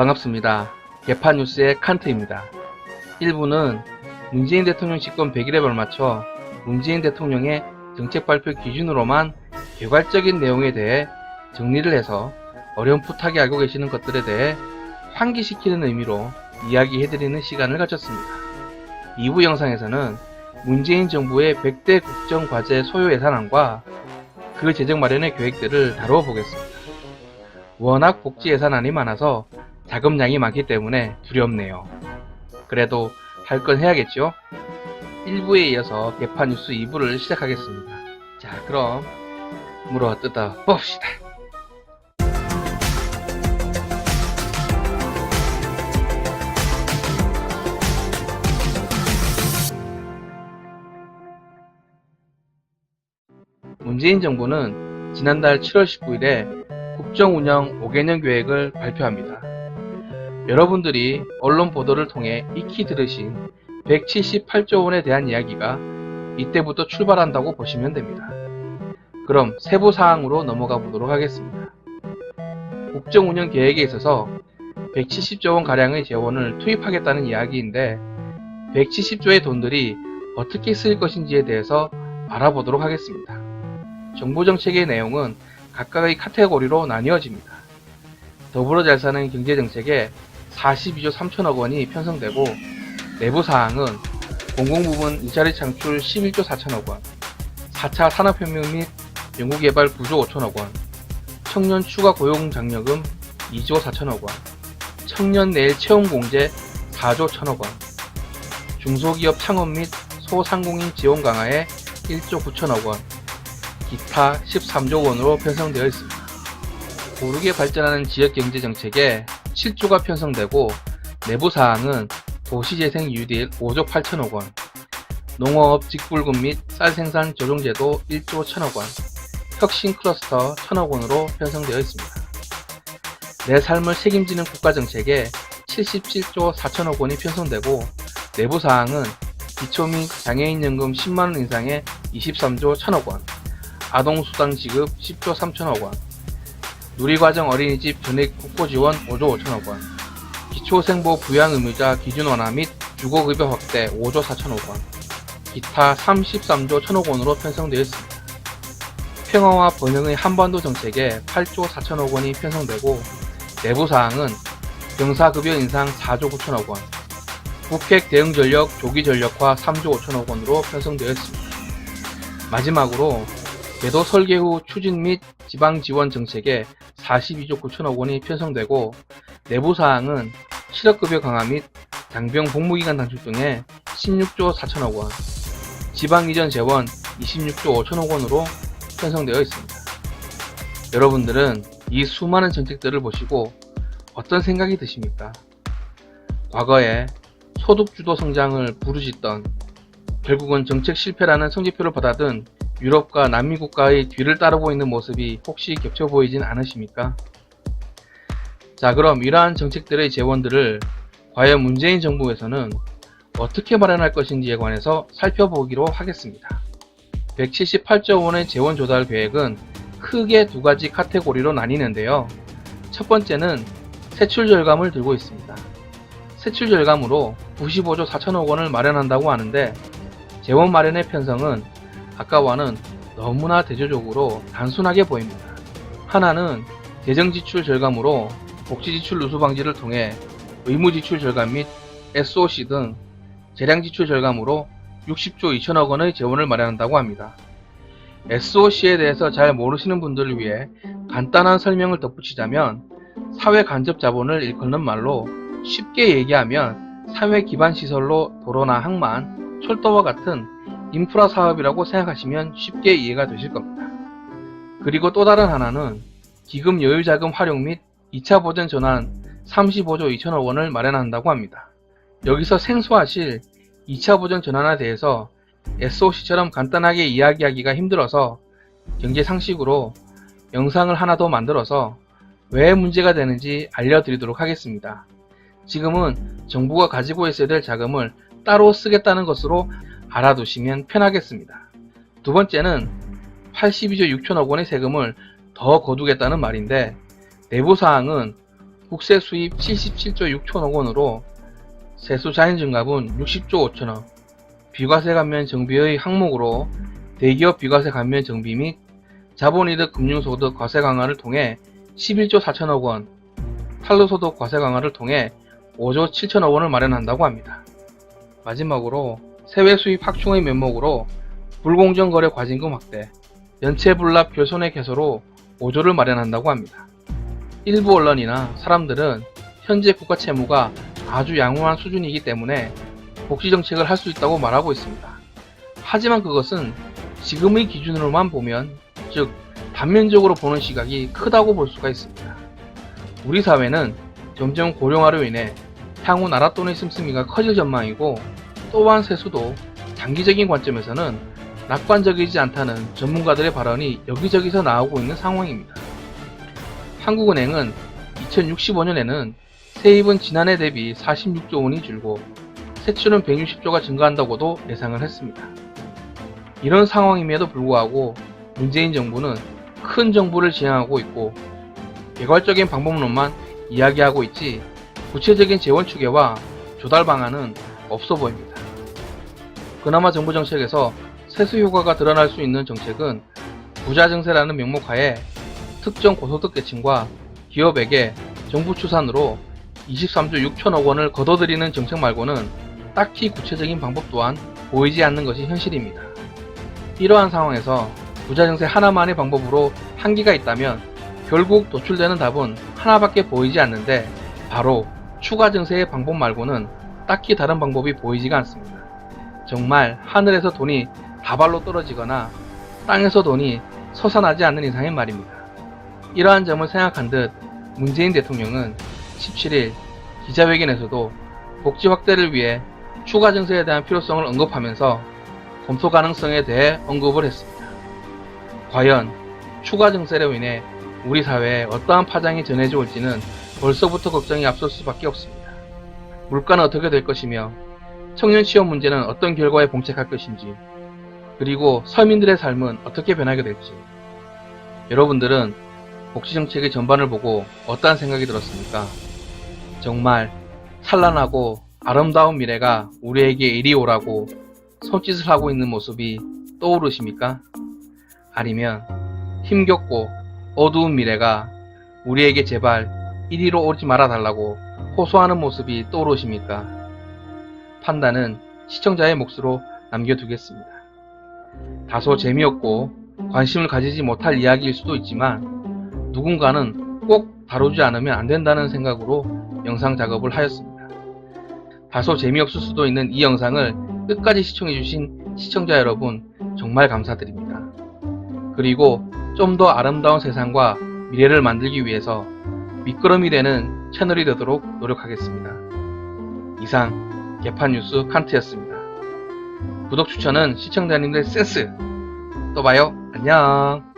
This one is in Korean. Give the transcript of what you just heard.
반갑습니다. 개파뉴스의 칸트입니다. 1부는 문재인 대통령 집권 100일에 걸맞춰 문재인 대통령의 정책 발표 기준으로만 개괄적인 내용에 대해 정리를 해서 어렴풋하게 알고 계시는 것들에 대해 환기시키는 의미로 이야기해드리는 시간을 가졌습니다. 2부 영상에서는 문재인 정부의 100대 국정과제 소요 예산안과 그 재정 마련의 계획들을 다루어 보겠습니다. 워낙 복지 예산안이 많아서 자금량이 많기 때문에 두렵네요. 그래도 할 건 해야겠죠? 1부에 이어서 개파뉴스 2부를 시작하겠습니다. 자, 그럼 물어 뜯어 봅시다. 문재인 정부는 지난달 7월 19일에 국정운영 5개년 계획을 발표합니다. 여러분들이 언론 보도를 통해 익히 들으신 178조 원에 대한 이야기가 이때부터 출발한다고 보시면 됩니다. 그럼 세부 사항으로 넘어가 보도록 하겠습니다. 국정운영 계획에 있어서 170조 원 가량의 재원을 투입하겠다는 이야기인데 170조의 돈들이 어떻게 쓰일 것인지에 대해서 알아보도록 하겠습니다. 정부 정책의 내용은 각각의 카테고리로 나뉘어집니다. 더불어 잘 사는 경제정책에 42조 3천억 원이 편성되고 내부 사항은 공공부문 일자리 창출 11조 4천억 원, 4차 산업혁명 및 연구개발 9조 5천억 원, 청년 추가 고용 장려금 2조 4천억 원, 청년 내일 채용공제 4조 1천억 원, 중소기업 창업 및 소상공인 지원 강화에 1조 9천억 원, 기타 13조 원으로 편성되어 있습니다. 고르게 발전하는 지역경제정책에 7조가 편성되고 내부 사항은 도시재생 뉴딜 5조 8천억 원, 농어업 직불금 및 쌀생산 조정제도 1조 1천억 원, 혁신 클러스터 1천억 원으로 편성되어 있습니다. 내 삶을 책임지는 국가정책에 77조 4천억 원이 편성되고 내부 사항은 기초 및 장애인연금 10만원 인상에 23조 1천억 원, 아동수당 지급 10조 3천억 원, 누리과정 어린이집 전액 국고지원 5조 5천억 원, 기초생보 부양의무자 기준 완화 및 주거급여 확대 5조 4천억 원, 기타 33조 1천억 원으로 편성되어 있습니다. 평화와 번영의 한반도 정책에 8조 4천억 원이 편성되고 내부 사항은 병사급여 인상 4조 9천억 원, 북핵 대응전력 조기전력화 3조 5천억 원으로 편성되어 있습니다. 마지막으로 궤도 설계 후 추진 및 지방지원 정책에 42조 9천억 원이 편성되고 내부 사항은 실업급여 강화 및 장병 복무기간 단축 등에 16조 4천억 원, 지방이전 재원 26조 5천억 원으로 편성되어 있습니다. 여러분들은 이 수많은 정책들을 보시고 어떤 생각이 드십니까? 과거에 소득주도 성장을 부르짖던 결국은 정책 실패라는 성적표를 받아든 유럽과 남미 국가의 뒤를 따르고 있는 모습이 혹시 겹쳐 보이진 않으십니까? 자, 그럼 이러한 정책들의 재원들을 과연 문재인 정부에서는 어떻게 마련할 것인지에 관해서 살펴보기로 하겠습니다. 178조 원의 재원 조달 계획은 크게 두 가지 카테고리로 나뉘는데요. 첫 번째는 세출 절감을 들고 있습니다. 세출 절감으로 95조 4천억 원을 마련한다고 하는데 재원 마련의 편성은 아까와는 너무나 대조적으로 단순하게 보입니다. 하나는 재정지출 절감으로 복지지출 누수 방지를 통해 의무지출 절감 및 SOC 등 재량지출 절감으로 60조 2천억 원의 재원을 마련한다고 합니다. SOC에 대해서 잘 모르시는 분들을 위해 간단한 설명을 덧붙이자면 사회 간접 자본을 일컫는 말로 쉽게 얘기하면 사회 기반 시설로 도로나 항만, 철도와 같은 인프라 사업이라고 생각하시면 쉽게 이해가 되실 겁니다. 그리고 또 다른 하나는 기금 여유자금 활용 및 2차 보전 전환 35조 2천억 원을 마련한다고 합니다. 여기서 생소하실 2차 보전 전환에 대해서 SOC처럼 간단하게 이야기하기가 힘들어서 경제 상식으로 영상을 하나 더 만들어서 왜 문제가 되는지 알려드리도록 하겠습니다. 지금은 정부가 가지고 있어야 될 자금을 따로 쓰겠다는 것으로 알아두시면 편하겠습니다. 두 번째는 82조 6천억 원의 세금을 더 거두겠다는 말인데 내부 사항은 국세 수입 77조 6천억 원으로 세수 자연 증가분 60조 5천억, 비과세 감면 정비의 항목으로 대기업 비과세 감면 정비 및 자본이득 금융소득 과세 강화를 통해 11조 4천억 원, 탄로소득 과세 강화를 통해 5조 7천억 원을 마련한다고 합니다. 마지막으로 세외 수입 확충의 면목으로 불공정 거래 과징금 확대, 연체 불납 결손의 개소로 5조를 마련한다고 합니다. 일부 언론이나 사람들은 현재 국가 채무가 아주 양호한 수준이기 때문에 복지 정책을 할 수 있다고 말하고 있습니다. 하지만 그것은 지금의 기준으로만 보면, 즉 단면적으로 보는 시각이 크다고 볼 수가 있습니다. 우리 사회는 점점 고령화로 인해 향후 나라 돈의 씀씀이가 커질 전망이고, 또한 세수도 장기적인 관점에서는 낙관적이지 않다는 전문가들의 발언이 여기저기서 나오고 있는 상황입니다. 한국은행은 2065년에는 세입은 지난해 대비 46조 원이 줄고 세출은 160조가 증가한다고도 예상을 했습니다. 이런 상황임에도 불구하고 문재인 정부는 큰 정부를 지향하고 있고 개괄적인 방법론만 이야기하고 있지 구체적인 재원 추계와 조달 방안은 없어 보입니다. 그나마 정부 정책에서 세수 효과가 드러날 수 있는 정책은 부자 증세라는 명목하에 특정 고소득 계층과 기업에게 정부 추산으로 23조 6천억 원을 걷어들이는 정책 말고는 딱히 구체적인 방법 또한 보이지 않는 것이 현실입니다. 이러한 상황에서 부자 증세 하나만의 방법으로 한계가 있다면 결국 도출되는 답은 하나밖에 보이지 않는데, 바로 추가 증세의 방법 말고는 딱히 다른 방법이 보이지가 않습니다. 정말 하늘에서 돈이 다발로 떨어지거나 땅에서 돈이 솟아나지 않는 이상의 말입니다. 이러한 점을 생각한 듯 문재인 대통령은 17일 기자회견에서도 복지 확대를 위해 추가 증세에 대한 필요성을 언급하면서 검토 가능성에 대해 언급을 했습니다. 과연 추가 증세로 인해 우리 사회에 어떠한 파장이 전해져 올지는 벌써부터 걱정이 앞설 수밖에 없습니다. 물가는 어떻게 될 것이며 청년 취업 문제는 어떤 결과에 봉착할 것인지, 그리고 서민들의 삶은 어떻게 변하게 될지, 여러분들은 복지정책의 전반을 보고 어떠한 생각이 들었습니까? 정말 찬란하고 아름다운 미래가 우리에게 이리 오라고 손짓을 하고 있는 모습이 떠오르십니까? 아니면 힘겹고 어두운 미래가 우리에게 제발 이리로 오지 말아 달라고 호소하는 모습이 떠오르십니까? 판단은 시청자의 몫으로 남겨두겠습니다. 다소 재미없고 관심을 가지지 못할 이야기일 수도 있지만 누군가는 꼭 다루지 않으면 안 된다는 생각으로 영상 작업을 하였습니다. 다소 재미없을 수도 있는 이 영상을 끝까지 시청해주신 시청자 여러분 정말 감사드립니다. 그리고 좀 더 아름다운 세상과 미래를 만들기 위해서 밑거름이 되는 채널이 되도록 노력하겠습니다. 이상 개판뉴스 칸트였습니다. 구독 추천은 시청자님들 센스! 또 봐요. 안녕.